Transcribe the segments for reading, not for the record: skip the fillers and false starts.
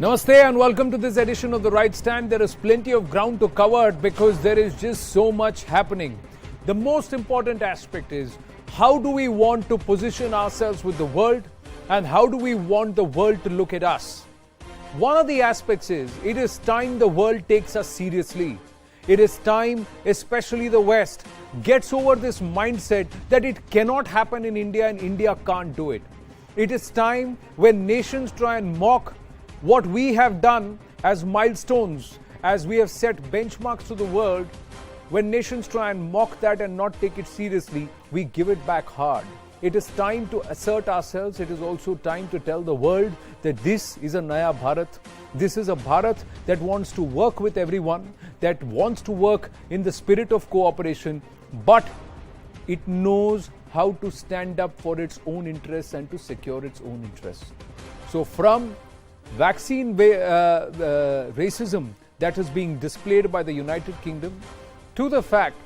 Namaste and welcome to this edition of The Right Stand. There is plenty of ground to cover because there is just so much happening. The most important aspect is how do we want to position ourselves with the world and how do we want the world to look at us? One of the aspects is it is time the world takes us seriously. It is time, especially the West, gets over this mindset that it cannot happen in India and India can't do it. It is time when nations try and mock what we have done as milestones, as we have set benchmarks to the world. When nations try and mock that and not take it seriously, we give it back hard. It is time to assert ourselves. It is also time to tell the world that this is a Naya Bharat. This is a Bharat that wants to work with everyone, that wants to work in the spirit of cooperation, but it knows how to stand up for its own interests and to secure its own interests. So from vaccine racism that is being displayed by the United Kingdom to the fact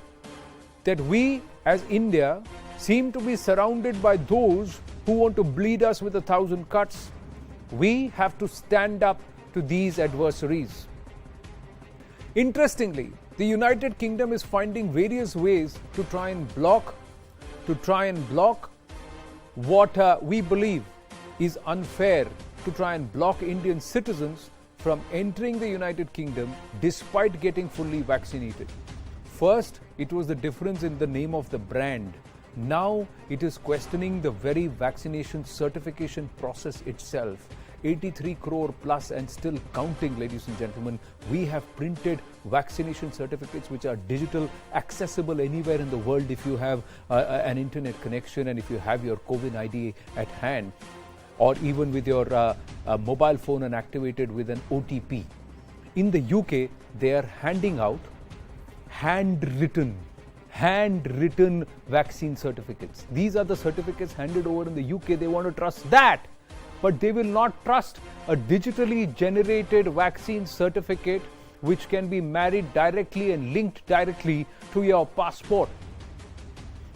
that we as India seem to be surrounded by those who want to bleed us with 1,000 cuts, we have to stand up to these adversaries. Interestingly, the United Kingdom is finding various ways to try and block what we believe is unfair, to try and block Indian citizens from entering the United Kingdom despite getting fully vaccinated. First, it was the difference in the name of the brand. Now it is questioning the very vaccination certification process itself. 83 crore plus and still counting, ladies and gentlemen. We have printed vaccination certificates which are digital, accessible anywhere in the world if you have an internet connection and if you have your COVID ID at hand, or even with your mobile phone and activated with an OTP. In the UK, they are handing out handwritten vaccine certificates. These are the certificates handed over in the UK. They want to trust that, but they will not trust a digitally generated vaccine certificate which can be married directly and linked directly to your passport.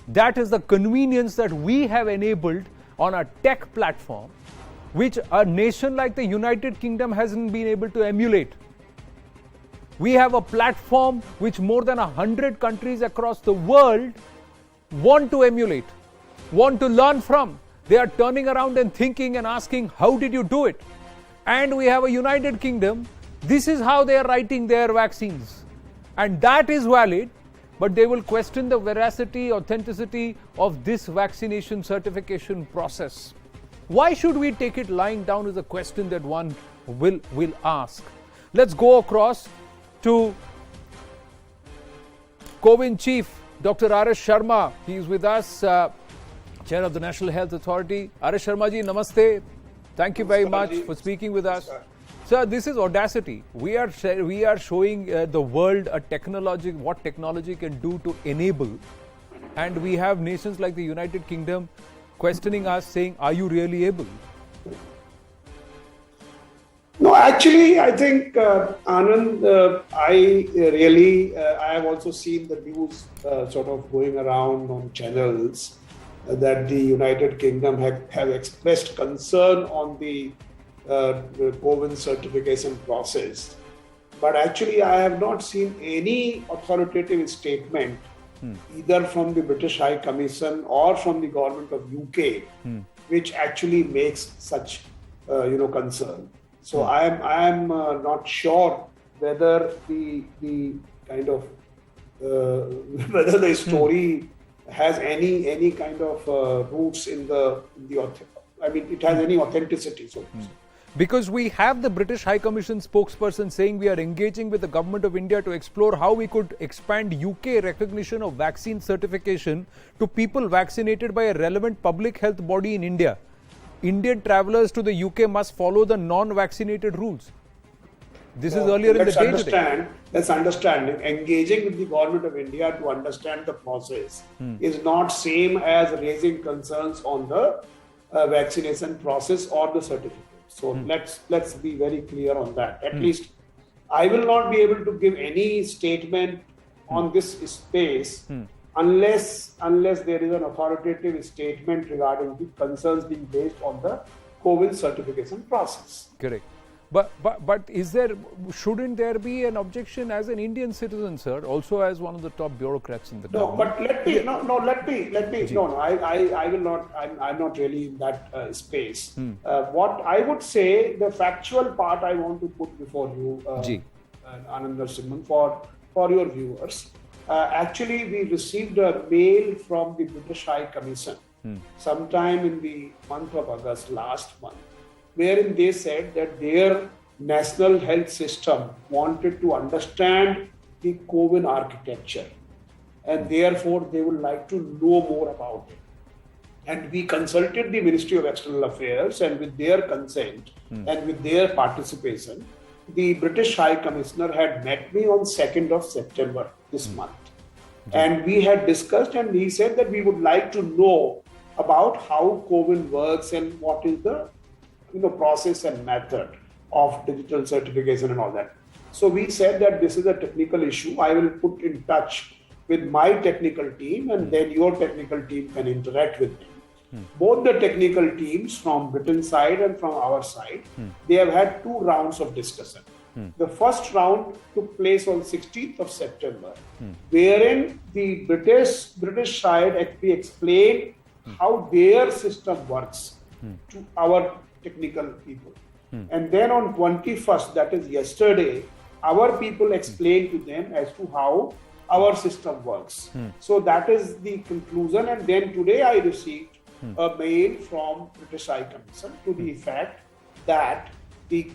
That is the convenience that we have enabled on a tech platform, which a nation like the United Kingdom hasn't been able to emulate. We have a platform which more than 100 countries across the world want to emulate, want to learn from. They are turning around and thinking and asking, how did you do it? And we have a United Kingdom. This is how they are writing their vaccines. And that is valid, but they will question the veracity, authenticity of this vaccination certification process. Why should we take it lying down is a question that one will ask. Let's go across to COVID Chief, Dr. R.S. Sharma. He is with us, Chair of the National Health Authority. R.S. Sharma ji, namaste. Thank you very much for speaking with us. Sir, this is audacity. We are showing the world what technology can do to enable, and we have nations like the United Kingdom questioning us, saying, are you really able? No, actually, I think, Anand, I have also seen the news sort of going around on channels that the United Kingdom have expressed concern on the COVID certification process. But actually, I have not seen any authoritative statement either from the British High Commission or from the government of UK, which actually makes such concern. So I am not sure whether the kind of whether the story has any kind of roots in it has any authenticity. So. Because we have the British High Commission spokesperson saying we are engaging with the government of India to explore how we could expand UK recognition of vaccine certification to people vaccinated by a relevant public health body in India. Indian travellers to the UK must follow the non-vaccinated rules. This is earlier in the day today. Let's understand. Engaging with the government of India to understand the process is not same as raising concerns on the vaccination process or the certificate. So let's be very clear on that. At least I will not be able to give any statement on this space unless there is an authoritative statement regarding the concerns being based on the COVID certification process. Correct. But shouldn't there be an objection as an Indian citizen, sir, also as one of the top bureaucrats in the No, government? but I will not, I'm not really in that space. What I would say, the factual part I want to put before you, Anand Narasimhan, for your viewers. Actually, we received a mail from the British High Commission sometime in the month of August, last month, wherein they said that their national health system wanted to understand the COVID architecture, and therefore they would like to know more about it. And we consulted the Ministry of External Affairs, and with their consent and with their participation, the British High Commissioner had met me on 2nd of September this month. And we had discussed, and he said that we would like to know about how COVID works and what is the process and method of digital certification and all that. So we said that this is a technical issue. I will put in touch with my technical team, and then your technical team can interact with them. Both the technical teams from Britain's side and from our side, they have had 2 rounds of discussion. The first round took place on 16th of September, wherein the British side actually explained how their system works to our technical people. And then on 21st, that is yesterday, our people explained to them as to how our system works. So that is the conclusion. And then today I received a mail from British High Commission to the effect that the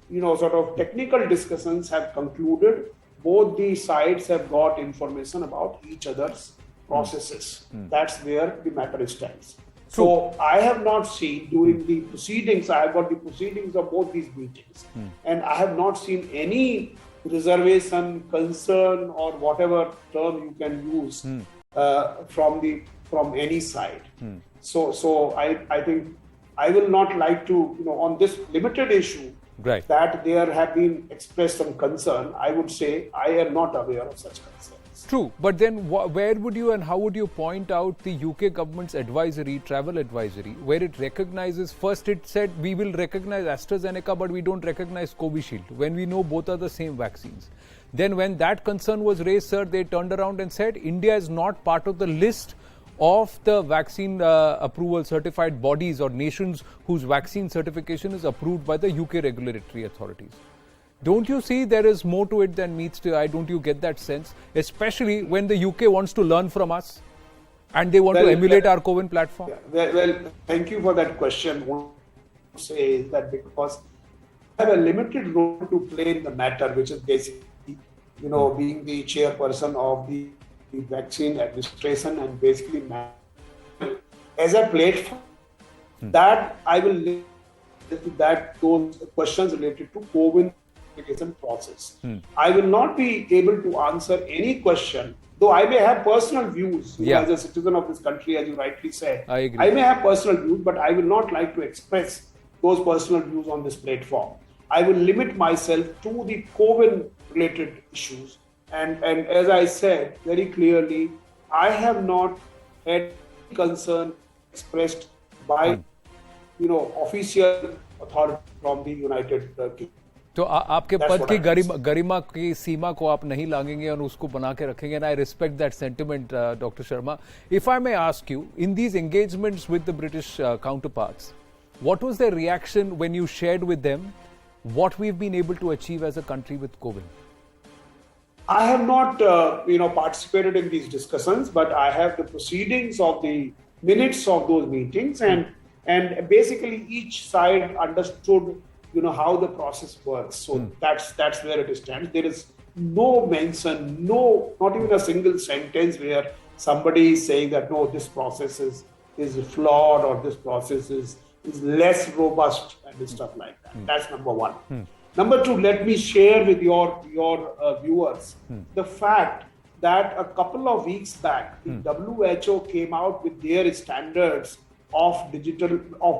sort of technical discussions have concluded. Both the sides have got information about each other's processes. That's where the matter stands. So I have not seen during the proceedings, I have got the proceedings of both these meetings, and I have not seen any reservation, concern, or whatever term you can use from any side. So I think I will not like to, on this limited issue, that there have been expressed some concern. I would say I am not aware of such concerns. True, but then where would you and how would you point out the UK government's advisory, travel advisory, where it recognizes, first it said we will recognize AstraZeneca, but we don't recognize Covishield, when we know both are the same vaccines. Then when that concern was raised, sir, they turned around and said India is not part of the list of the vaccine approval certified bodies or nations whose vaccine certification is approved by the UK regulatory authorities. Don't you see there is more to it than meets the eye? Don't you get that sense? Especially when the UK wants to learn from us and they want to emulate our COVID platform. Well, thank you for that question. I want to say that because I have a limited role to play in the matter, which is basically, being the chairperson of the vaccine administration and basically as a platform that I will that those questions related to COVID process. I will not be able to answer any question, though I may have personal views as a citizen of this country, as you rightly said. I agree. I may have personal views, but I will not like to express those personal views on this platform. I will limit myself to the COVID related issues. And as I said very clearly, I have not had any concern expressed by official authority from the United Kingdom. तो आपके पद की गरिमा की सीमा को आप नहीं लांघेंगे और उसको बना के रखेंगे, and I respect that sentiment, Dr. Sharma. If I may ask you, in these engagements with the British counterparts, what was their reaction when you shared with them what we've been able to achieve as a country with COVID? I have not, participated in these discussions, but I have the proceedings of the minutes of those meetings, and basically each side understood how the process works. So that's where it stands. There is no mention, not even a single sentence where somebody is saying that no, this process is flawed or this process is less robust and stuff like that. That's number one. Number two, let me share with your viewers the fact that a couple of weeks back, the WHO came out with their standards of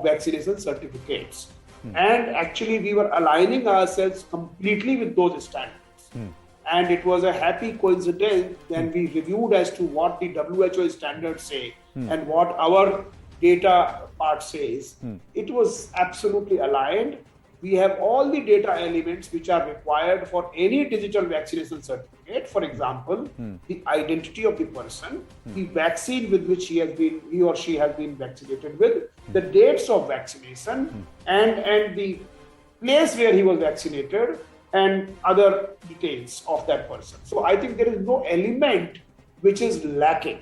vaccination certificates. And actually, we were aligning ourselves completely with those standards. And it was a happy coincidence when we reviewed as to what the WHO standards say and what our data part says. It was absolutely aligned. we have all the data elements which are required for any digital vaccination certificate. For example, the identity of the person, the vaccine with which he or she has been vaccinated with, the dates of vaccination, and the place where he was vaccinated, and other details of that person. So I think there is no element which is lacking.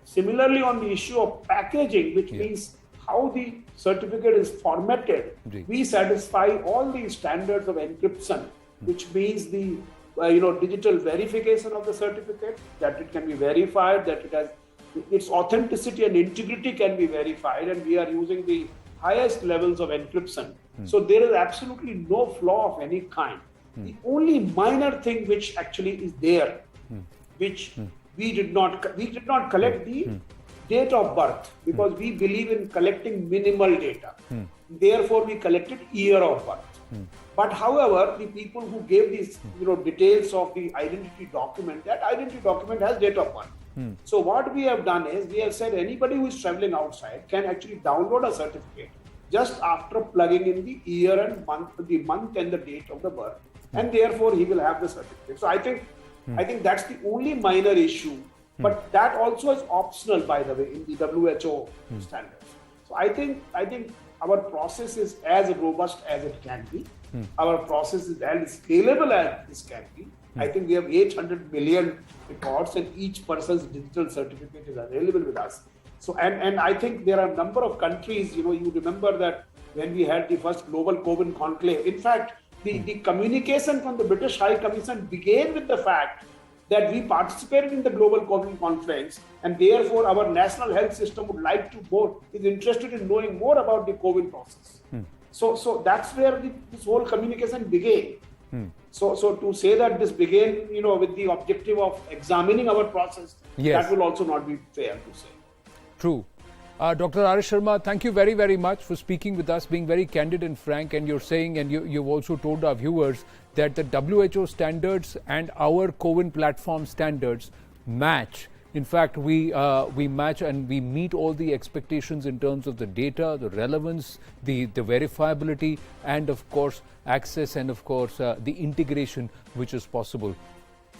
Similarly, on the issue of packaging, which means how the certificate is formatted, we satisfy all the standards of encryption, which means the digital verification of the certificate, that it can be verified, that it has its authenticity and integrity can be verified, and we are using the highest levels of encryption. So there is absolutely no flaw of any kind. The only minor thing which actually is there, which we did not collect the date of birth, because we believe in collecting minimal data. Therefore, we collected year of birth. But however, the people who gave these details of the identity document, that identity document has date of birth. So what we have done is, we have said anybody who is traveling outside can actually download a certificate just after plugging in the year and month, the month and the date of the birth, and therefore he will have the certificate. So I think that's the only minor issue, but that also is optional, by the way, in the WHO standards. So I think our process is as robust as it can be. Our process is as scalable as this can be. I think we have 800 million records, and each person's digital certificate is available with us. So, and I think there are a number of countries, you remember that when we had the first global COVID conclave, in fact, the communication from the British High Commission began with the fact that we participated in the global COVID conference, and therefore our national health system is interested in knowing more about the COVID process. So that's where this whole communication began. So to say that this began, with the objective of examining our process, that will also not be fair to say. True. Dr. Arish Sharma, thank you very, very much for speaking with us, being very candid and frank. And you're saying, and you've also told our viewers, that the WHO standards and our CoWIN platform standards match. In fact, we match and we meet all the expectations in terms of the data, the relevance, the verifiability, and of course access, and of course the integration which is possible.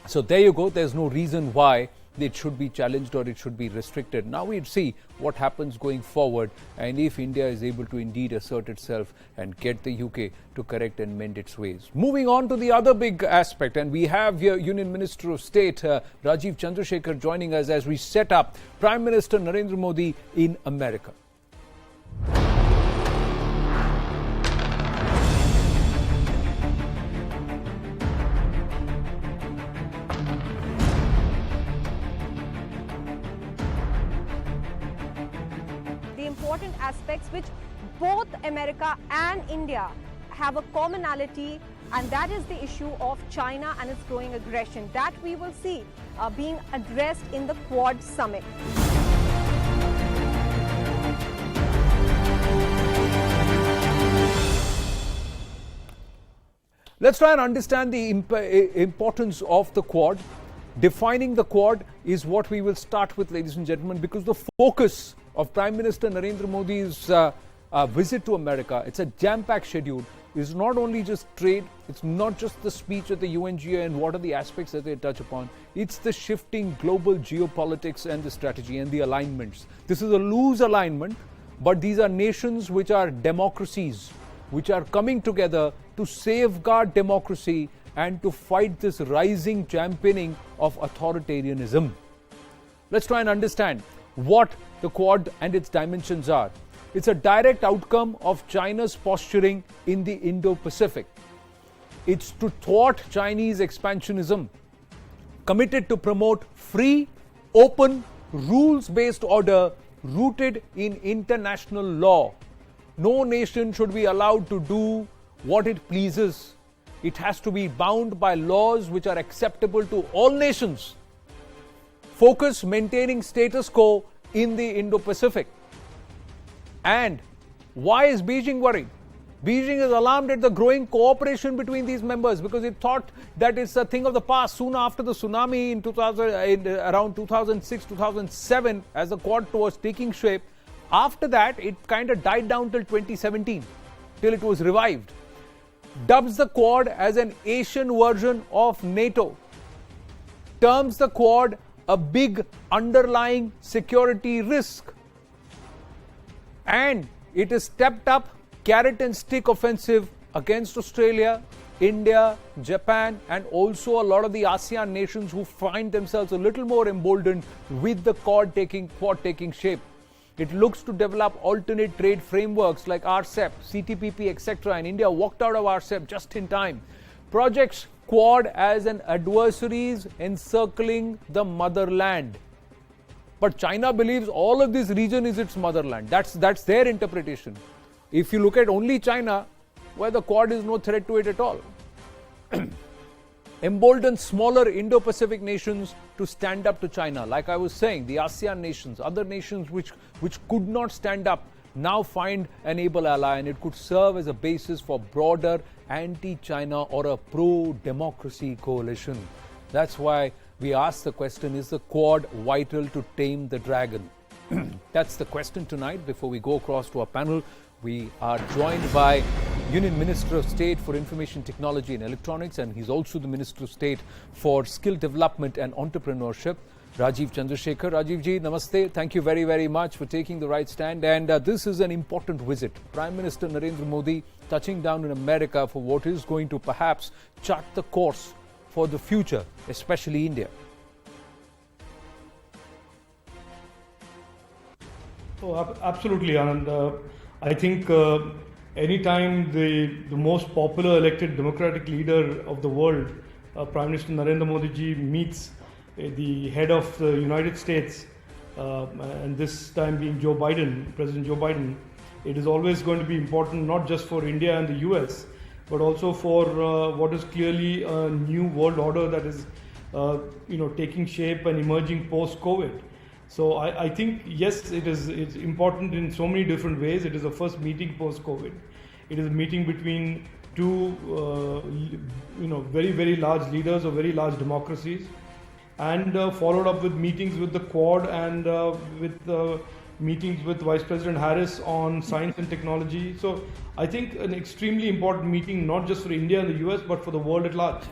So there you go. There's no reason why it should be challenged or it should be restricted. Now we'll see what happens going forward, and if India is able to indeed assert itself and get the UK to correct and mend its ways. Moving on to the other big aspect, and we have here Union Minister of State Rajiv Chandrasekhar joining us as we set up Prime Minister Narendra Modi in America. Important aspects which both America and India have a commonality, and that is the issue of China and its growing aggression that we will see being addressed in the Quad Summit. Let's try and understand the importance of the Quad. Defining the Quad is what we will start with, ladies and gentlemen, because the focus of Prime Minister Narendra Modi's visit to America, it's a jam-packed schedule. It's not only just trade, it's not just the speech at the UNGA and what are the aspects that they touch upon. It's the shifting global geopolitics and the strategy and the alignments. This is a loose alignment, but these are nations which are democracies, which are coming together to safeguard democracy and to fight this rising championing of authoritarianism. Let's try and understand what the Quad and its dimensions are. It's a direct outcome of China's posturing in the Indo-Pacific. It's to thwart Chinese expansionism, committed to promote free, open, rules-based order rooted in international law. No nation should be allowed to do what it pleases. It has to be bound by laws which are acceptable to all nations. Focus maintaining status quo in the Indo-Pacific. And why is Beijing worried? Beijing is alarmed at the growing cooperation between these members because it thought that it's a thing of the past. Soon after the tsunami in around 2006, 2007, as the Quad was taking shape, after that it kind of died down till 2017. till it was revived. Dubs the Quad as an Asian version of NATO. Terms the Quad a big underlying security risk. And it has stepped up carrot and stick offensive against Australia, India, Japan, and also a lot of the ASEAN nations who find themselves a little more emboldened with the Quad taking shape. It looks to develop alternate trade frameworks like RCEP, CTPP, etc. And India walked out of RCEP just in time. Projects Quad as an adversaries encircling the motherland. But China believes all of this region is its motherland. That's their interpretation. If you look at only China, well, the Quad is no threat to it at all. Embolden smaller Indo-Pacific nations to stand up to China. Like I was saying, the ASEAN nations, other nations which could not stand up, now find an able ally, and it could serve as a basis for broader anti-China or a pro-democracy coalition. That's why we ask the question, is the Quad vital to tame the dragon? That's the question tonight. Before we go across to our panel, we are joined by Union Minister of State for Information Technology and Electronics, and he's also the Minister of State for Skill Development and Entrepreneurship, Rajiv Chandrasekhar. Rajiv ji, namaste. Thank you very, very much for taking the right stand. And this is an important visit. Prime Minister Narendra Modi touching down in America for what is going to perhaps chart the course for the future, especially India. Oh, absolutely, Anand. I think anytime the most popular elected democratic leader of the world, Prime Minister Narendra Modi ji, meets the head of the United States, and this time being Joe Biden, President Joe Biden, it is always going to be important not just for India and the US, but also for what is clearly a new world order that is taking shape and emerging post-COVID. So I think, yes, it's important in so many different ways. It is the first meeting post-COVID. It is a meeting between two, very, very large leaders of very large democracies, and followed up with meetings with the Quad and with meetings with Vice President Harris on science and technology. So I think an extremely important meeting, not just for India and the US, but for the world at large.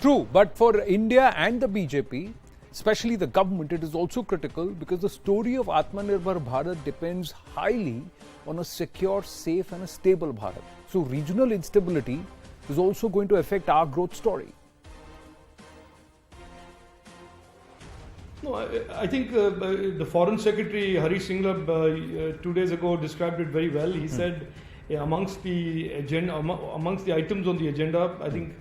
True, but for India and the BJP, especially the government, it is also critical because the story of Atmanirbhar Bharat depends highly on a secure, safe and a stable Bharat. So regional instability is also going to affect our growth story. No, I think the Foreign Secretary Harish Singla 2 days ago described it very well. He said amongst the items on the agenda, I think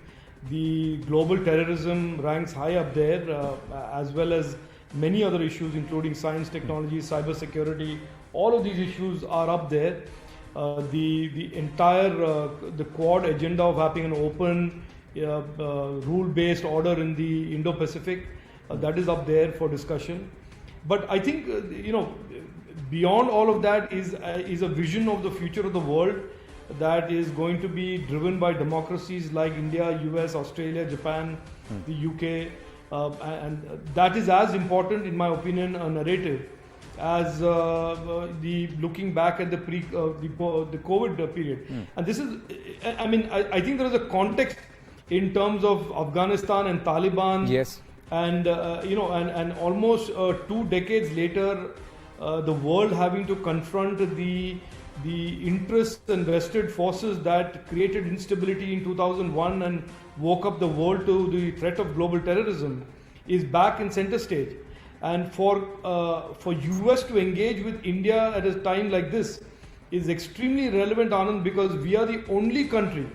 the global terrorism ranks high up there, as well as many other issues, including science, technology, cyber security. All of these issues are up there. The entire the Quad agenda of having an open, rule-based order in the Indo-Pacific, that is up there for discussion. But I think beyond all of that is a vision of the future of the world that is going to be driven by democracies like India, US, Australia, Japan, the UK, and that is as important, in my opinion, a narrative as the looking back at the COVID period. And this is, I think there is a context in terms of Afghanistan and Taliban. Yes. And and almost 2 decades later, the world having to confront the interests and vested forces that created instability in 2001 and woke up the world to the threat of global terrorism is back in center stage. And for US to engage with India at a time like this is extremely relevant, Anand, because we are the only country,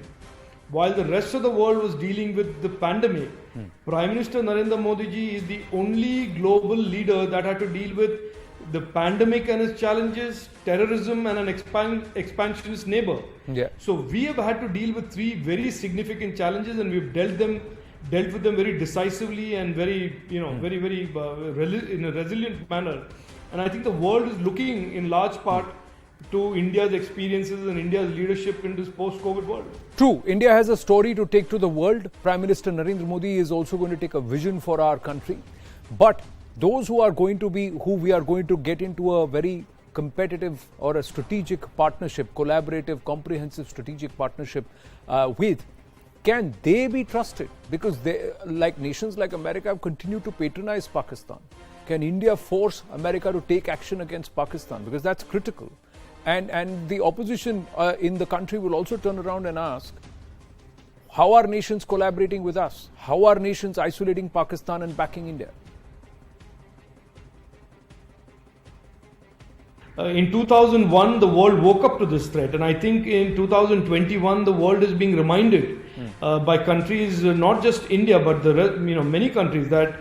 while the rest of the world was dealing with the pandemic, Prime Minister Narendra Modi ji is the only global leader that had to deal with the pandemic and its challenges, terrorism and an expansionist neighbor. Yeah. So we have had to deal with 3 very significant challenges, and we've dealt with them very decisively and very, very in a resilient manner. And I think the world is looking in large part to India's experiences and India's leadership in this post-COVID world. True, India has a story to take to the world. Prime Minister Narendra Modi is also going to take a vision for our country. But those who we are going to get into a very competitive or a strategic partnership, collaborative, comprehensive strategic partnership with, can they be trusted? Because they, like nations like America, have continued to patronize Pakistan. Can India force America to take action against Pakistan? Because that's critical. And the opposition in the country will also turn around and ask, how are nations collaborating with us? How are nations isolating Pakistan and backing India? In 2001, the world woke up to this threat, and I think in 2021, the world is being reminded by countries, not just India, but many countries, that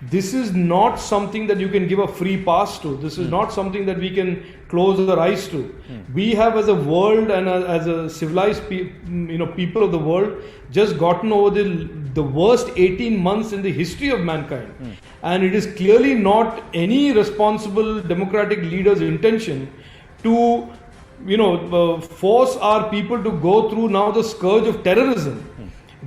this is not something that you can give a free pass to. This is not something that we can close our eyes to. We have, as a world and as a civilized people of the world, just gotten over the worst 18 months in the history of mankind. And it is clearly not any responsible democratic leader's intention to force our people to go through now the scourge of terrorism.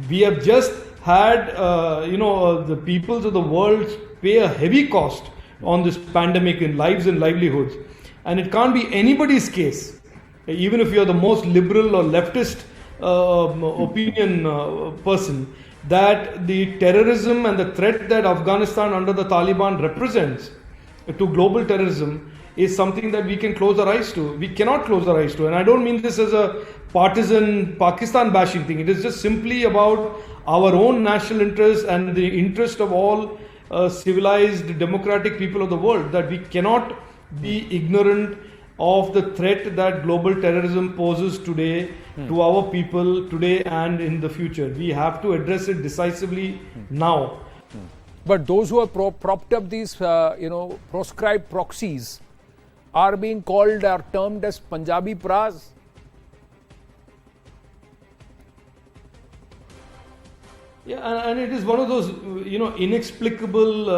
We have just had the peoples of the world pay a heavy cost on this pandemic in lives and livelihoods, and it can't be anybody's case, even if you're the most liberal or leftist opinion person, that the terrorism and the threat that Afghanistan under the Taliban represents to global terrorism is something that we can close our eyes to. We cannot close our eyes to. And I don't mean this as a partisan Pakistan bashing thing. It is just simply about our own national interest and the interest of all civilized democratic people of the world, that we cannot be ignorant of the threat that global terrorism poses today to our people today and in the future. We have to address it decisively now. But those who have propped up these proscribed proxies are being called or termed as Punjabi Pras. Yeah, and it is one of those, inexplicable,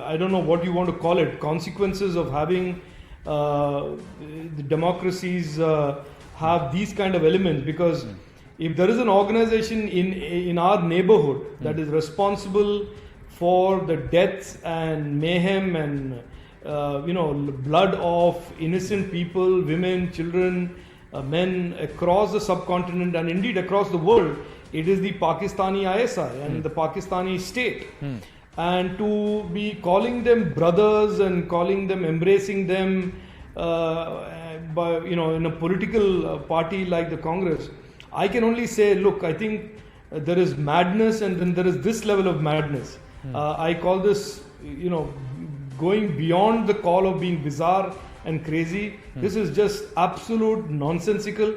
I don't know what you want to call it, consequences of having the democracies have these kind of elements. Because if there is an organization in our neighborhood that is responsible for the deaths and mayhem and blood of innocent people, women, children, men across the subcontinent and indeed across the world, it is the Pakistani ISI and the Pakistani state. And to be calling them brothers and calling them, embracing them in a political party like the Congress, I can only say, look, I think there is madness, and then there is this level of madness. I call this, going beyond the call of being bizarre and crazy. This is just absolute nonsensical.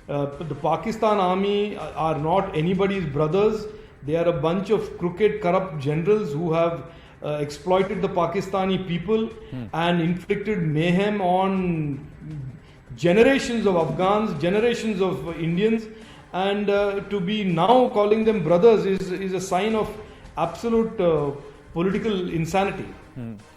The Pakistan army are not anybody's brothers. They are a bunch of crooked, corrupt generals who have exploited the Pakistani people and inflicted mayhem on generations of Afghans, generations of Indians. And to be now calling them brothers is a sign of absolute political insanity.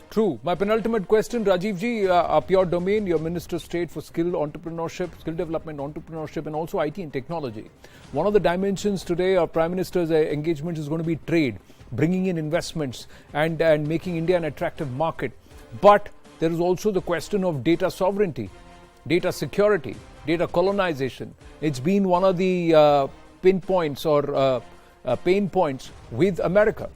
True. My penultimate question, Rajiv ji, up your domain, your Minister of State for Skill Development, Entrepreneurship, and also IT and Technology. One of the dimensions today of Prime Minister's engagement is going to be trade, bringing in investments and making India an attractive market. But there is also the question of data sovereignty, data security, data colonization. It's been one of the pinpoints or pain points with America.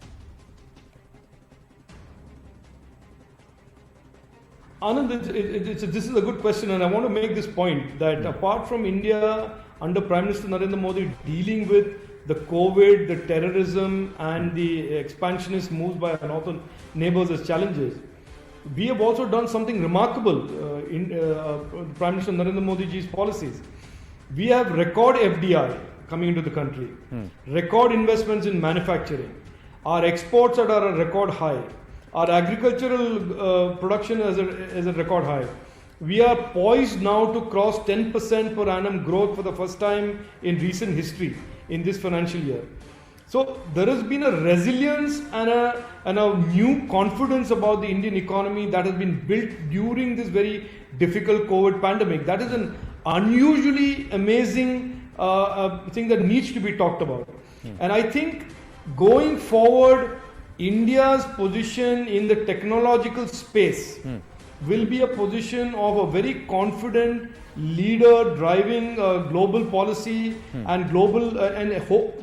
Anand, this is a good question, and I want to make this point that apart from India under Prime Minister Narendra Modi dealing with the COVID, the terrorism, and the expansionist moves by our northern neighbors as challenges, we have also done something remarkable in Prime Minister Narendra Modi ji's policies. We have record FDI coming into the country, record investments in manufacturing. Our exports are at a record high. Our agricultural production is a record high. We are poised now to cross 10% per annum growth for the first time in recent history in this financial year. So there has been a resilience and a new confidence about the Indian economy that has been built during this very difficult COVID pandemic. That is an unusually amazing thing that needs to be talked about. And I think going forward, India's position in the technological space will be a position of a very confident leader driving global policy and global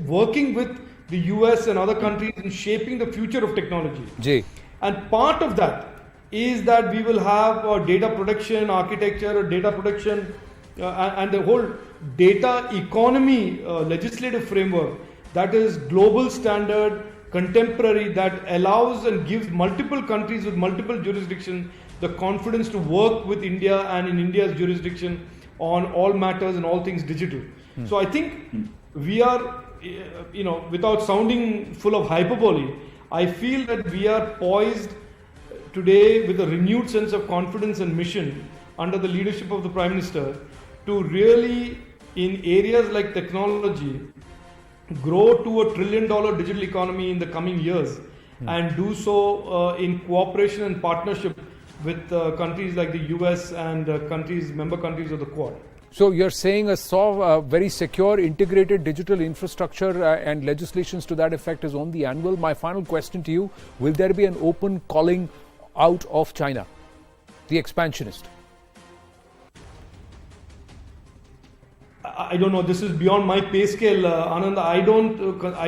working with the US and other countries in shaping the future of technology. Jay. And part of that is that we will have a data protection architecture, a data protection and the whole data economy legislative framework that is global standard, contemporary, that allows and gives multiple countries with multiple jurisdictions the confidence to work with India and in India's jurisdiction on all matters and all things digital. So I think we are, without sounding full of hyperbole, I feel that we are poised today with a renewed sense of confidence and mission under the leadership of the Prime Minister to really, in areas like technology, grow to $1 trillion digital economy in the coming years and do so in cooperation and partnership with countries like the US and member countries of the Quad. So you're saying a very secure, integrated digital infrastructure and legislations to that effect is on the anvil. My final question to you, will there be an open calling out of China, the expansionist? I don't know. This is beyond my pay scale, Anand. I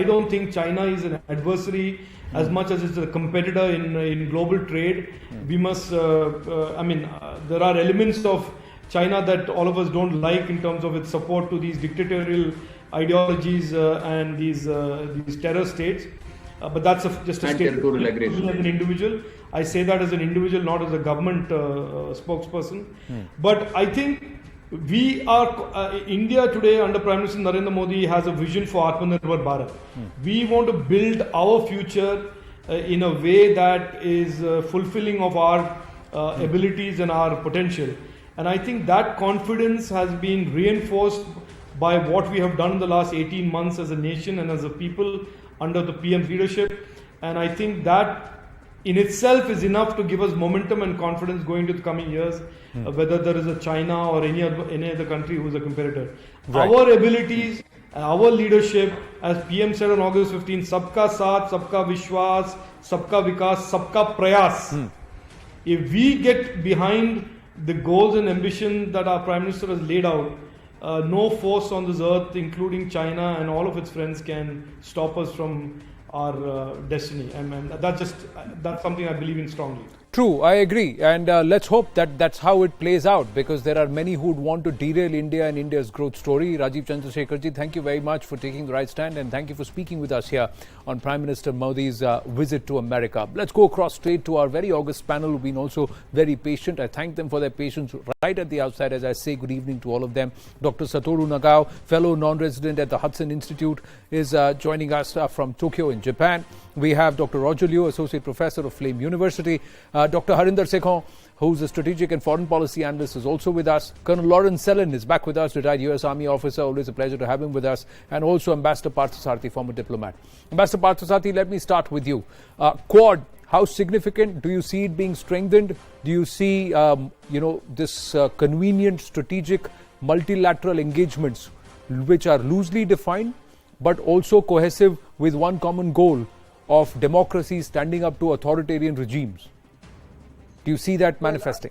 don't think China is an adversary as much as it's a competitor in global trade. We must. There are elements of China that all of us don't like in terms of its support to these dictatorial ideologies and these terror states. But that's just a statement. As an individual, I say that as an individual, not as a government spokesperson. But I think we are India today under Prime Minister Narendra Modi has a vision for Atmanirbhar Bharat. We want to build our future in a way that is fulfilling of our abilities and our potential. And I think that confidence has been reinforced by what we have done in the last 18 months as a nation and as a people under the PM's leadership. And I think that in itself is enough to give us momentum and confidence going into the coming years, whether there is a China or any other country who is a competitor. Right. Our abilities, our leadership, as PM said on August 15, Sabka Saath, Sabka Vishwas, Sabka Vikas, Sabka Prayas. If we get behind the goals and ambition that our Prime Minister has laid out, no force on this earth, including China and all of its friends, can stop us from our destiny. And that's something I believe in strongly. True, I agree. And let's hope that that's how it plays out, because there are many who would want to derail India and India's growth story. Rajiv Chandrasekharji, thank you very much for taking the right stand, and thank you for speaking with us here on Prime Minister Modi's visit to America. Let's go across straight to our very august panel who've been also very patient. I thank them for their patience right at the outset as I say good evening to all of them. Dr. Satoru Nagao, fellow non-resident at the Hudson Institute, is joining us from Tokyo in Japan. We have Dr. Roger Liu, Associate Professor of Flame University. Dr. Harinder Sekhon, who's a strategic and foreign policy analyst, is also with us. Colonel Lawrence Sellen is back with us, retired US Army officer. Always a pleasure to have him with us. And also Ambassador Parthasarathy, former diplomat. Ambassador Parthasarathy, let me start with you. Quad, how significant do you see it being strengthened? Do you see, this convenient strategic multilateral engagements which are loosely defined but also cohesive with one common goal of democracy standing up to authoritarian regimes? Do you see that manifesting?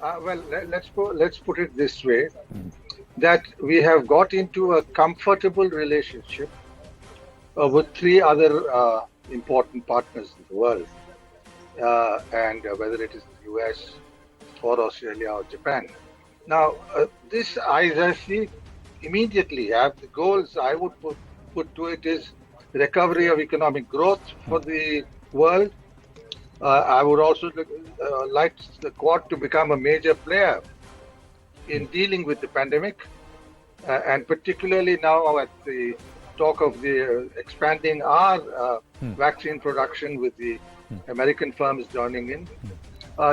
Let's put it this way, that we have got into a comfortable relationship with three other important partners in the world, and whether it is the US or Australia or Japan. Now, this I see immediately have the goals I would put to it is recovery of economic growth for the world. I would also like the Quad to become a major player in dealing with the pandemic, and particularly now at the talk of the expanding our vaccine production with the American firms joining in.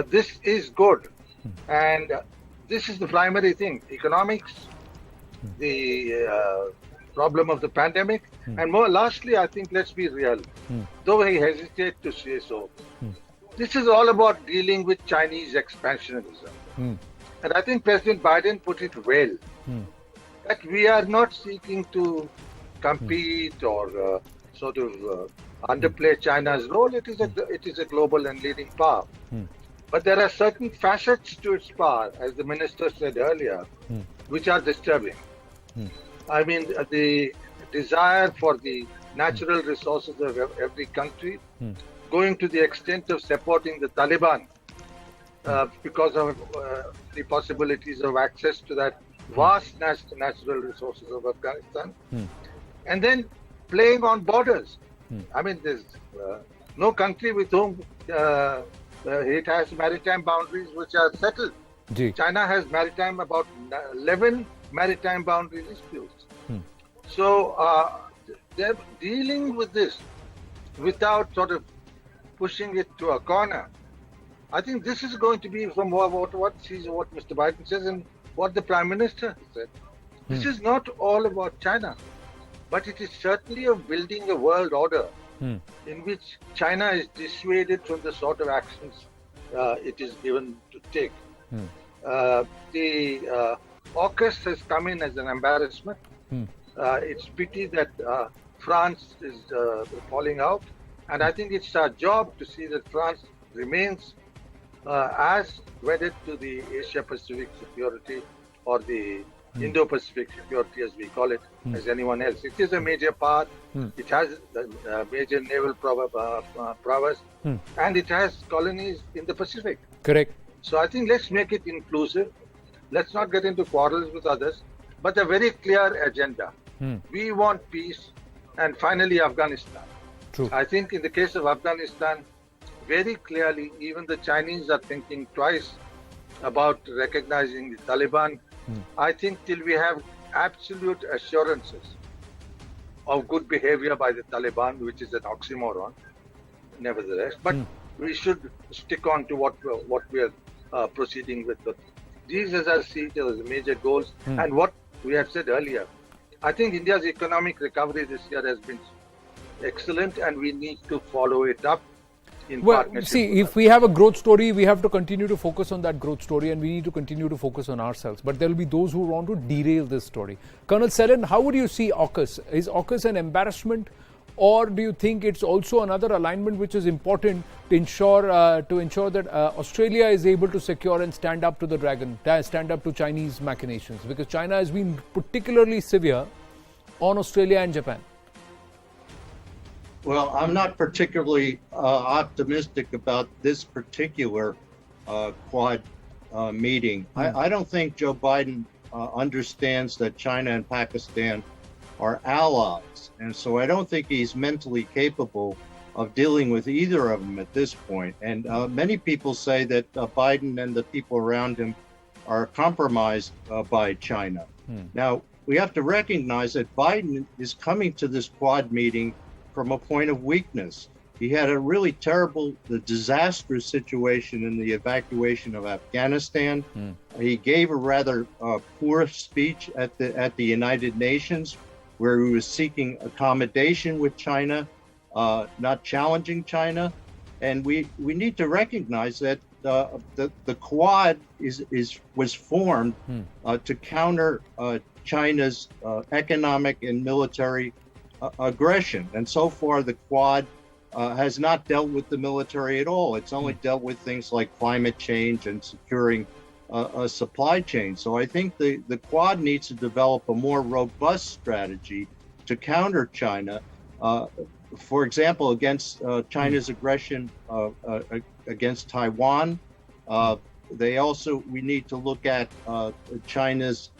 This is good, and this is the primary thing: economics, the problem of the pandemic, and more lastly, I think, let's be real, though I hesitate to say so, this is all about dealing with Chinese expansionism. And I think President Biden put it well, that we are not seeking to compete or underplay China's role. It is a global and leading power. But there are certain facets to its power, as the minister said earlier, which are disturbing. I mean, the desire for the natural resources of every country, going to the extent of supporting the Taliban because of the possibilities of access to that vast natural resources of Afghanistan, and then playing on borders. I mean, there's no country with whom it has maritime boundaries which are settled. China has about 11 maritime boundary disputes. So they're dealing with this without sort of pushing it to a corner. I think this is going to be from what Mr. Biden says and what the Prime Minister said. This is not all about China, but it is certainly of building a world order in which China is dissuaded from the sort of actions it is given to take. The AUKUS has come in as an embarrassment. It's pity that France is falling out, and I think it's our job to see that France remains as wedded to the Asia-Pacific security or the Indo-Pacific security, as we call it, as anyone else. It is a major power. It has a major naval prowess, and it has colonies in the Pacific. Correct. So I think let's make it inclusive. Let's not get into quarrels with others, but a very clear agenda. We want peace, and finally Afghanistan. True. I think in the case of Afghanistan, very clearly, even the Chinese are thinking twice about recognizing the Taliban. I think till we have absolute assurances of good behavior by the Taliban, which is an oxymoron, nevertheless, but we should stick on to what we are proceeding with. But these, as I see it, are the major goals. And what we have said earlier, I think India's economic recovery this year has been excellent, and we need to follow it up. Well, see, if we have a growth story, we have to continue to focus on that growth story, and we need to continue to focus on ourselves. But there will be those who want to derail this story. Colonel Selen, how would you see AUKUS? Is AUKUS an embarrassment, or do you think it's also another alignment which is important to ensure that Australia is able to secure and stand up to the dragon, stand up to Chinese machinations? Because China has been particularly severe on Australia and Japan. Well, I'm not particularly optimistic about this particular Quad meeting. I don't think Joe Biden understands that China and Pakistan are allies. And so I don't think he's mentally capable of dealing with either of them at this point. And many people say that Biden and the people around him are compromised by China. Now, we have to recognize that Biden is coming to this Quad meeting from a point of weakness. He had a really terrible, disastrous situation in the evacuation of Afghanistan. He gave a rather poor speech at the United Nations, where he was seeking accommodation with China, not challenging China. And we need to recognize that the Quad was formed to counter China's economic and military aggression. And so far, the Quad has not dealt with the military at all. It's only dealt with things like climate change and securing a supply chain. So I think the Quad needs to develop a more robust strategy to counter China. For example, against China's aggression against Taiwan. We need to look at China's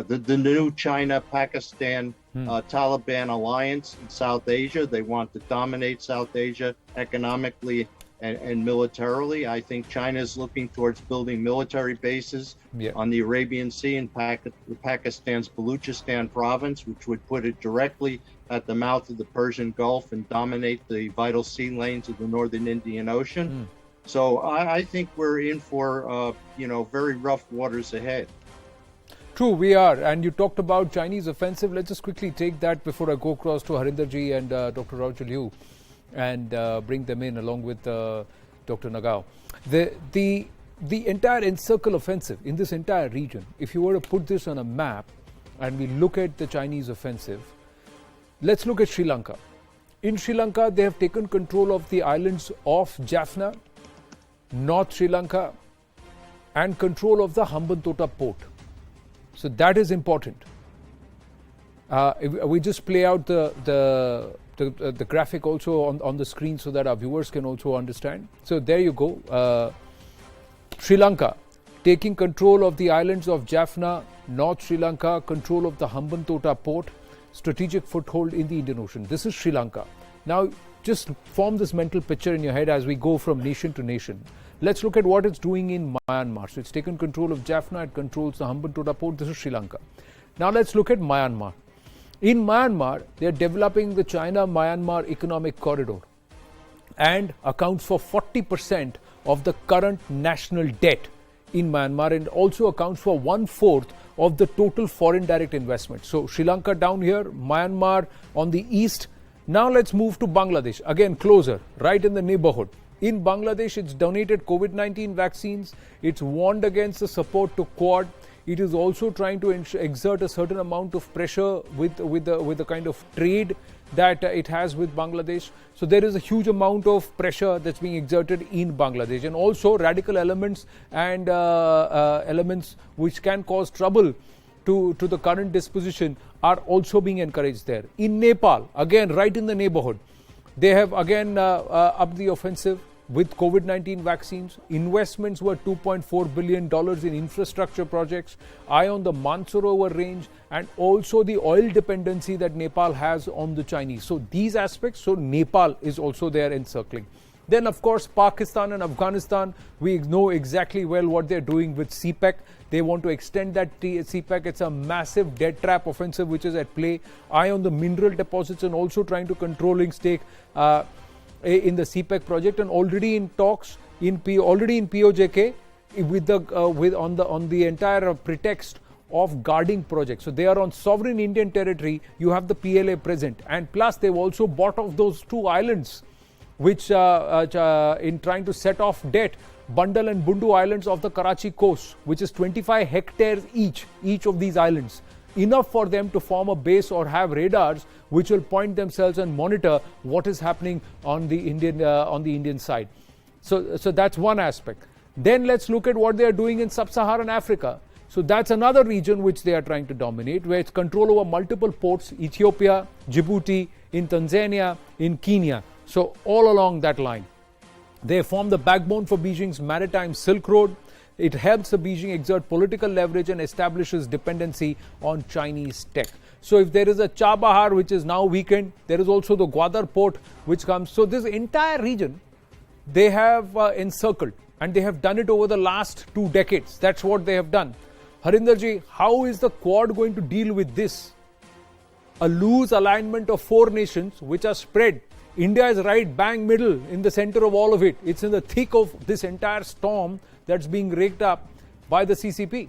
the new China-Pakistan Taliban alliance in South Asia. They want to dominate South Asia economically and militarily. I think China is looking towards building military bases on the Arabian Sea in Pakistan's Baluchistan province, which would put it directly at the mouth of the Persian Gulf and dominate the vital sea lanes of the northern Indian Ocean. So I think we're in for very rough waters ahead. True, we are. And you talked about Chinese offensive. Let's just quickly take that before I go across to Harinderji and Dr. Rauchul Liu and bring them in along with Dr. Nagao. The entire encircle offensive in this entire region, if you were to put this on a map and we look at the Chinese offensive, let's look at Sri Lanka. In Sri Lanka, they have taken control of the islands of Jaffna North Sri Lanka, and control of the Hambantota port. So that is important. We just play out the graphic also on the screen so that our viewers can also understand. So there you go. Sri Lanka taking control of the islands of Jaffna, North Sri Lanka, control of the Hambantota port, strategic foothold in the Indian Ocean. This is Sri Lanka. Now just form this mental picture in your head as we go from nation to nation. Let's look at what it's doing in Myanmar. So it's taken control of Jaffna, it controls the Hambantota port. This is Sri Lanka. Now let's look at Myanmar. In Myanmar, they are developing the China-Myanmar economic corridor and accounts for 40% of the current national debt in Myanmar, and also accounts for 1/4 of the total foreign direct investment. So Sri Lanka down here, Myanmar on the east. Now let's move to Bangladesh, again closer, right in the neighborhood. In Bangladesh, it's donated COVID-19 vaccines. It's warned against the support to Quad. It is also trying to exert a certain amount of pressure with the kind of trade that it has with Bangladesh. So there is a huge amount of pressure that's being exerted in Bangladesh, and also radical elements and elements which can cause trouble to the current disposition are also being encouraged there. In Nepal, again right in the neighborhood, they have again upped the offensive with COVID-19 vaccines. Investments were $2.4 billion in infrastructure projects, eye on the Mansarovar range, and also the oil dependency that Nepal has on the Chinese. So these aspects, so Nepal is also there encircling. Then of course Pakistan and Afghanistan, we know exactly well what they're doing with CPEC. They want to extend that CPEC. It's a massive debt trap offensive which is at play. Eye on the mineral deposits, and also trying to controlling stake in the CPEC project, and already in talks in POJK on the entire pretext of guarding projects. So they are on sovereign Indian territory. You have the PLA present, and plus they've also bought off those two islands, which in trying to set off debt, Bandal and Bundu Islands of the Karachi coast, which is 25 hectares each of these islands. Enough for them to form a base or have radars which will point themselves and monitor what is happening on the Indian side. So that's one aspect. Then let's look at what they are doing in Sub-Saharan Africa. So that's another region which they are trying to dominate, where it's control over multiple ports, Ethiopia, Djibouti, in Tanzania, in Kenya. So all along that line. They form the backbone for Beijing's maritime Silk Road. It helps the Beijing exert political leverage and establishes dependency on Chinese tech. So if there is a Chabahar which is now weakened, there is also the Gwadar port which comes. So this entire region, they have encircled, and they have done it over the last 2 decades. That's what they have done. Harinderji, how is the Quad going to deal with this? A loose alignment of 4 nations which are spread. India is right bang middle in the center of all of it. It's in the thick of this entire storm that's being raked up by the CCP.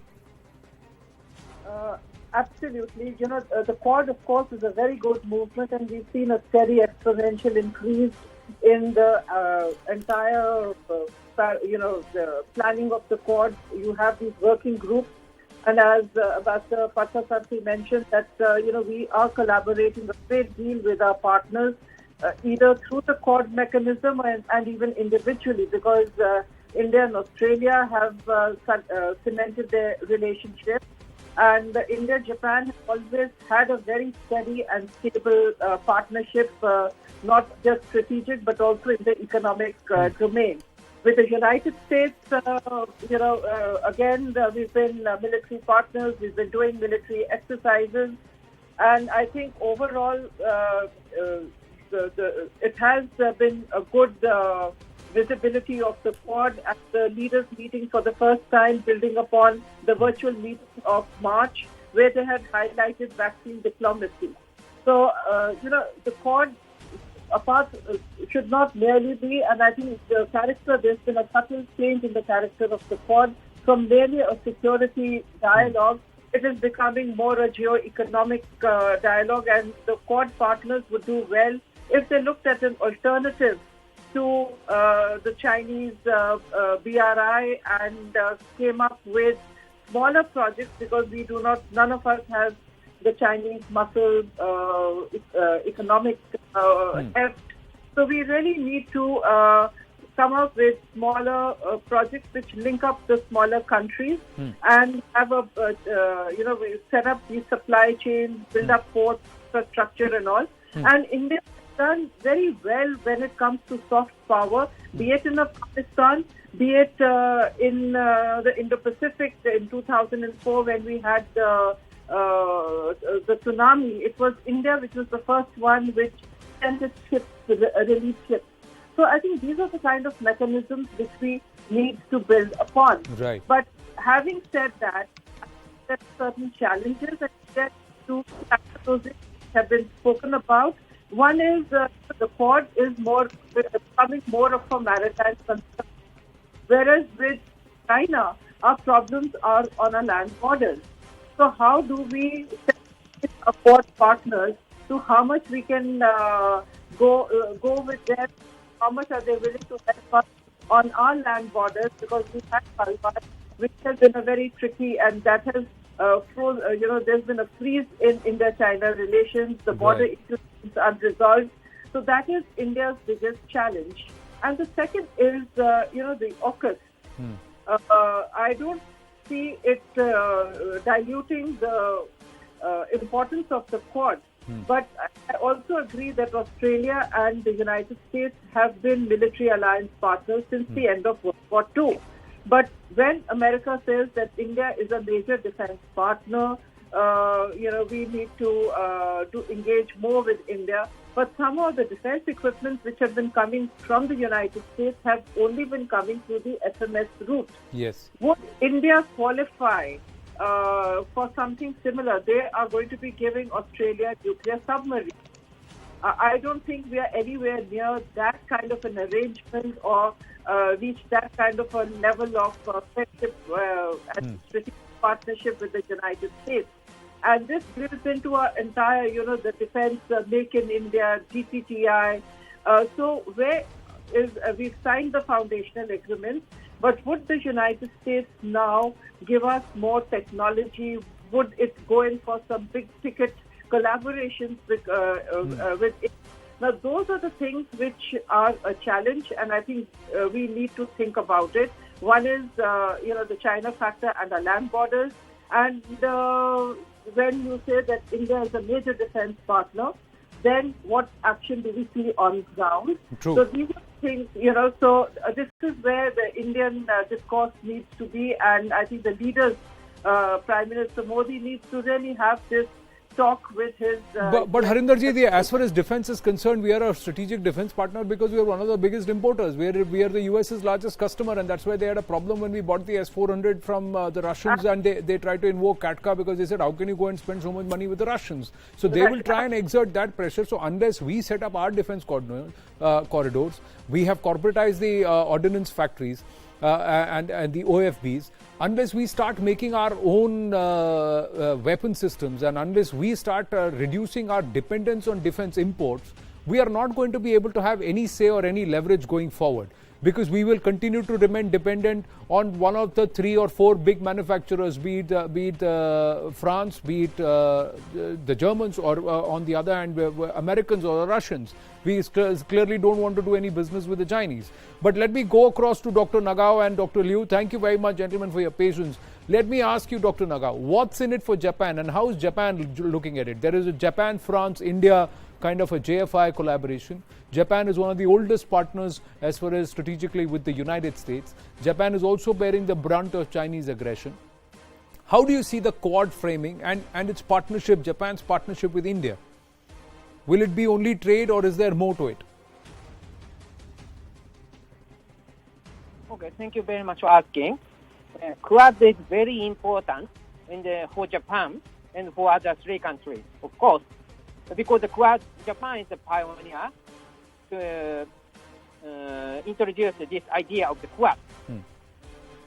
Absolutely. The Quad, of course, is a very good movement, and we've seen a steady exponential increase in the entire, the planning of the Quad. You have these working groups, and as Ambassador Pathasarthi mentioned, that, we are collaborating a great deal with our partners, either through the Quad mechanism and even individually, because India and Australia have cemented their relationship. And India-Japan have always had a very steady and stable partnership, not just strategic, but also in the economic domain. With the United States, again, we've been military partners, we've been doing military exercises, and I think overall it has been a good visibility of the Quad at the leaders meeting for the first time, building upon the virtual meeting of March, where they had highlighted vaccine diplomacy. So, the Quad should not merely be, and I think there's been a subtle change in the character of the Quad from merely a security dialogue. It is becoming more a geo-economic dialogue, and the Quad partners would do well if they looked at an alternative to the Chinese BRI and came up with smaller projects, because none of us has the Chinese muscle economic heft. So we really need to come up with smaller projects which link up the smaller countries and have we set up these supply chains, build up port infrastructure and all. And India has done very well when it comes to soft power, be it in Afghanistan, be it in the Indo-Pacific in 2004 when we had the tsunami. It was India which was the first one which sent its ships, relief ships. So I think these are the kind of mechanisms which we need to build upon. Right. But having said that, there are certain challenges and there are two factors which have been spoken about. One is the Quad is becoming more of a maritime concern, whereas with China, our problems are on our land borders. So how do we set Quad partners to how much we can go with them? How much are they willing to help us on our land borders? Because we have Taiwan, which has been a very tricky, and that has there's been a freeze in India-China relations. The border issues are unresolved. So that is India's biggest challenge. And the second is, the AUKUS. I don't see it diluting the importance of the Quad. But I also agree that Australia and the United States have been military alliance partners since the end of World War II. But when America says that India is a major defense partner, we need to engage more with India. But some of the defense equipment which have been coming from the United States have only been coming through the SMS route. Yes. Would India qualify for something similar? They are going to be giving Australia nuclear submarines. I don't think we are anywhere near that kind of an arrangement or reach that kind of a level of friendship and strategic partnership with the United States. And this builds into our entire, the defense, Make in India, GCTI. So where is, we've signed the foundational agreement, but would the United States now give us more technology? Would it go in for some big ticket collaborations with it? Now, those are the things which are a challenge, and I think we need to think about it. One is, the China factor and our land borders. And when you say that India is a major defense partner, then what action do we see on ground? True. So these are things, so this is where the Indian discourse needs to be, and I think the leaders, Prime Minister Modi needs to really have this talk with his... But Harinderji, as far as defense is concerned, we are a strategic defense partner because we are one of the biggest importers. We are the US's largest customer, and that's why they had a problem when we bought the S-400 from the Russians, and they tried to invoke Katka because they said, how can you go and spend so much money with the Russians? So they will try and exert that pressure. So unless we set up our defense corridors, we have corporatized the ordnance factories, and the OFBs, unless we start making our own weapon systems and unless we start reducing our dependence on defense imports, we are not going to be able to have any say or any leverage going forward, because we will continue to remain dependent on one of the 3 or 4 big manufacturers, be it France, be it the Germans, or on the other hand, Americans or the Russians. We clearly don't want to do any business with the Chinese. But let me go across to Dr. Nagao and Dr. Liu. Thank you very much, gentlemen, for your patience. Let me ask you, Dr. Nagao, what's in it for Japan and how is Japan looking at it? There is a Japan, France, India kind of a JFI collaboration. Japan is one of the oldest partners as far as strategically with the United States. Japan is also bearing the brunt of Chinese aggression. How do you see the Quad framing and its partnership, Japan's partnership with India? Will it be only trade or is there more to it? Okay, thank you very much for asking. Quad is very important for Japan and for other 3 countries, of course, because the Quad, Japan is the pioneer to introduce this idea of the Quad.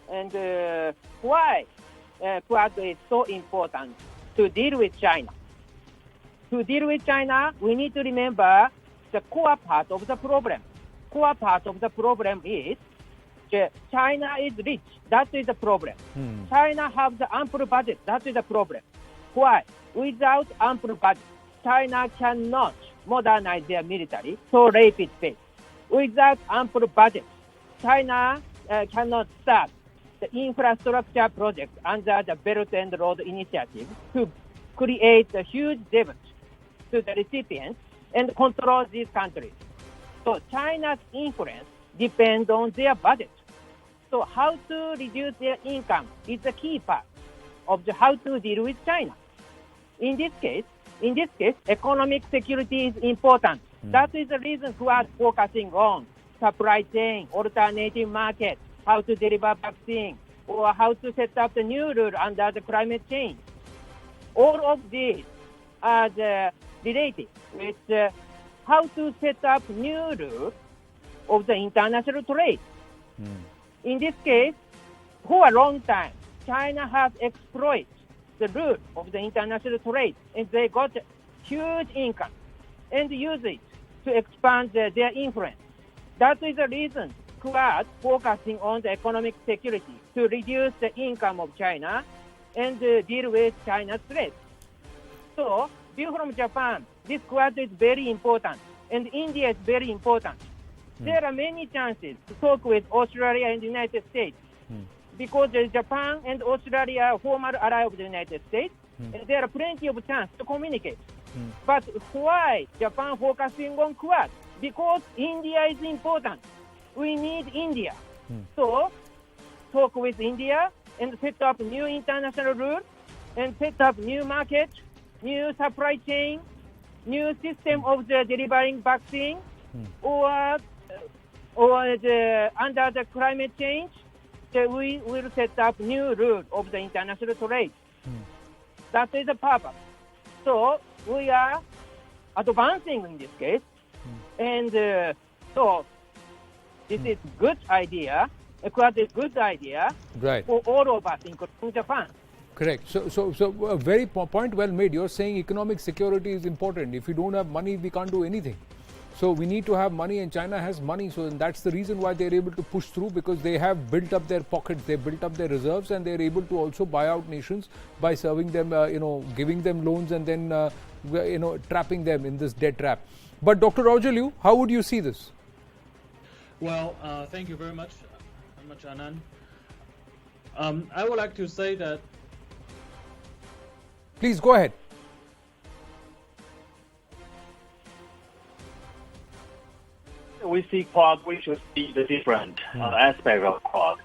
And why Quad is so important to deal with China? To deal with China, we need to remember the core part of the problem. Core part of the problem is China is rich. That is the problem. China has the ample budget. That is the problem. Why? Without ample budget, China cannot modernize their military so rapid pace. Without ample budget, China cannot start the infrastructure project under the Belt and Road Initiative to create a huge debt to the recipients and control these countries. So China's influence depends on their budget. So how to reduce their income is the key part of how to deal with China. In this case, economic security is important. That is the reason we are focusing on supply chain, alternative market, how to deliver vaccine, or how to set up the new rule under the climate change. All of these are related with how to set up new rules of the international trade. In this case, for a long time, China has exploited the rule of the international trade, and they got huge income and use it to expand their influence. That is the reason Quad focusing on the economic security to reduce the income of China and deal with China's threat. So, view from Japan, this Quad is very important, and India is very important. There are many chances to talk with Australia and the United States because Japan and Australia are former allies of the United States, and there are plenty of chances to communicate. But why Japan focusing on Quad? Because India is important. We need India. So, talk with India and set up new international rules and set up new market, new supply chain, new system of the delivering vaccine, or under the climate change, we will set up new rules of the international trade. That is the purpose. So we are advancing in this case, and so this is good idea. Quite a good idea for all of us, including Japan. Correct. So a very point well made. You're saying economic security is important. If we don't have money, we can't do anything. So we need to have money, and China has money. So that's the reason why they're able to push through, because they have built up their pockets, they built up their reserves, and they're able to also buy out nations by serving them, giving them loans, and then trapping them in this debt trap. But Dr. Roger Liu, how would you see this? Well, thank you very much, Anand. I would like to say that. Please go ahead. We see Quad, we should see the different aspect of Quad.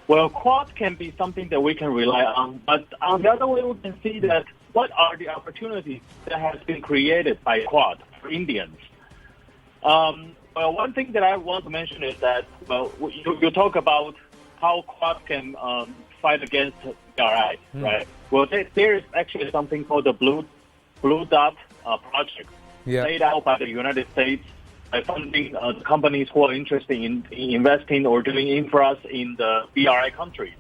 Well, Quad can be something that we can rely on, but on the other way, we can see that what are the opportunities that has been created by Quad for Indians. Well, one thing that I want to mention is that, well, you talk about how Quad can fight against BRI, right? Well, there is actually something called the Blue Dot project laid out by the United States by funding companies who are interested in investing or doing infras in the BRI countries.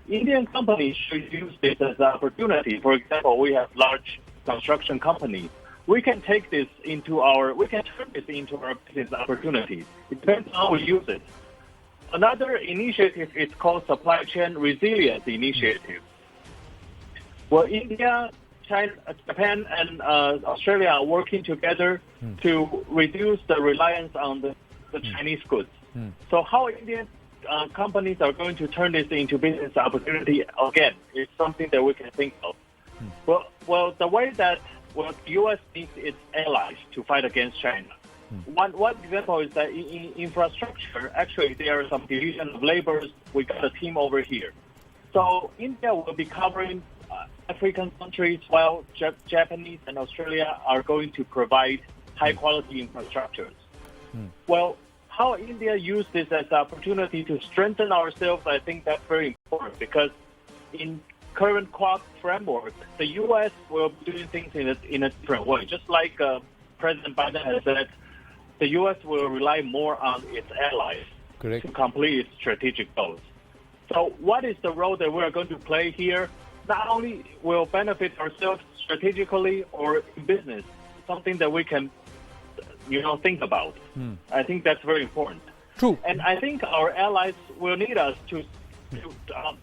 Indian companies should use this as an opportunity. For example, we have large construction companies. We can take this we can turn this into our business opportunities. It depends on how we use it. Another initiative is called Supply Chain Resilience Initiative. Well, India, China, Japan, and Australia are working together to reduce the reliance on the Chinese goods. So how Indian companies are going to turn this into business opportunity, again, is something that we can think of. Well, the way that the U.S. needs its allies to fight against China. One example is that in infrastructure, actually there are some division of labors. We got a team over here. So India will be covering African countries, while Japanese and Australia are going to provide high-quality infrastructures. Well, how India use this as an opportunity to strengthen ourselves, I think that's very important, because in current Quad framework, the U.S. will be doing things in a different way. Just like President Biden has said, the U.S. will rely more on its allies to complete its strategic goals. So what is the role that we're going to play here? Not only will benefit ourselves strategically or in business, something that we can, think about. I think that's very important. True. And I think our allies will need us to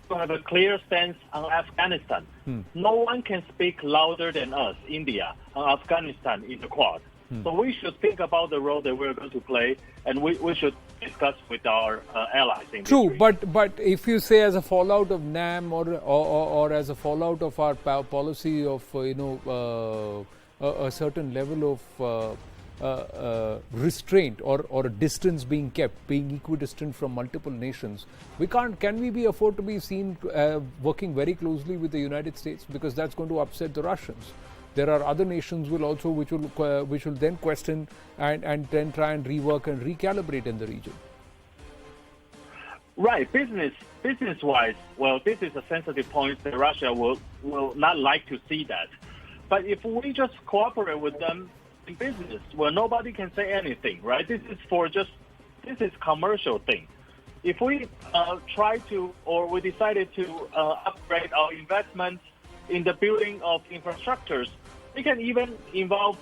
have a clear stance on Afghanistan. No one can speak louder than us, India, on Afghanistan in the Quad. So we should think about the role that we're going to play, and we should discuss with our allies. In True, this region. but if you say as a fallout of NAM or as a fallout of our policy of a certain level of restraint or a distance being kept, being equidistant from multiple nations, can we be afford to be seen working very closely with the United States, because that's going to upset the Russians. There are other nations which will then question and then try and rework and recalibrate in the region. Right, business-wise, well, this is a sensitive point that Russia will not like to see that. But if we just cooperate with them in business, well, nobody can say anything, right? This is commercial thing. If we we decided to upgrade our investments in the building of infrastructures, we can even involve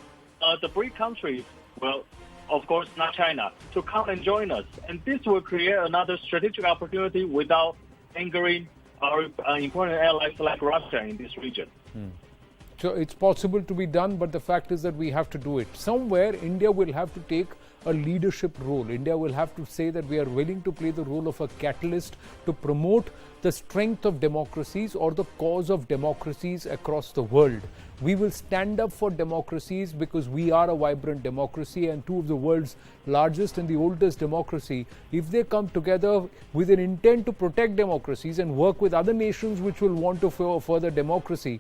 the BRIC countries, well, of course not China, to come and join us. And this will create another strategic opportunity without angering our important allies like Russia in this region. So it's possible to be done, but the fact is that we have to do it. Somewhere India will have to take a leadership role. India will have to say that we are willing to play the role of a catalyst to promote the strength of democracies or the cause of democracies across the world. We will stand up for democracies because we are a vibrant democracy and two of the world's largest and the oldest democracy. If they come together with an intent to protect democracies and work with other nations which will want to further democracy,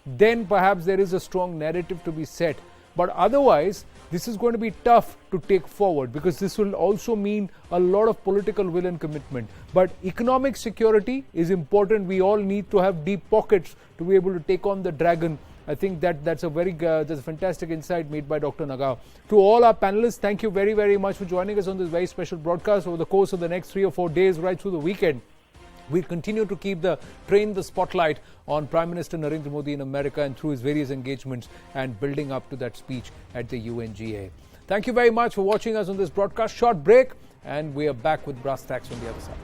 then perhaps there is a strong narrative to be set. But otherwise, this is going to be tough to take forward, because this will also mean a lot of political will and commitment. But economic security is important. We all need to have deep pockets to be able to take on the dragon. I think that's a fantastic insight made by Dr. Nagao. To all our panelists, thank you very, very much for joining us on this very special broadcast over the course of the next 3 or 4 days, right through the weekend. We'll continue to keep the spotlight on Prime Minister Narendra Modi in America and through his various engagements and building up to that speech at the UNGA. Thank you very much for watching us on this broadcast. Short break, and we are back with brass tacks on the other side.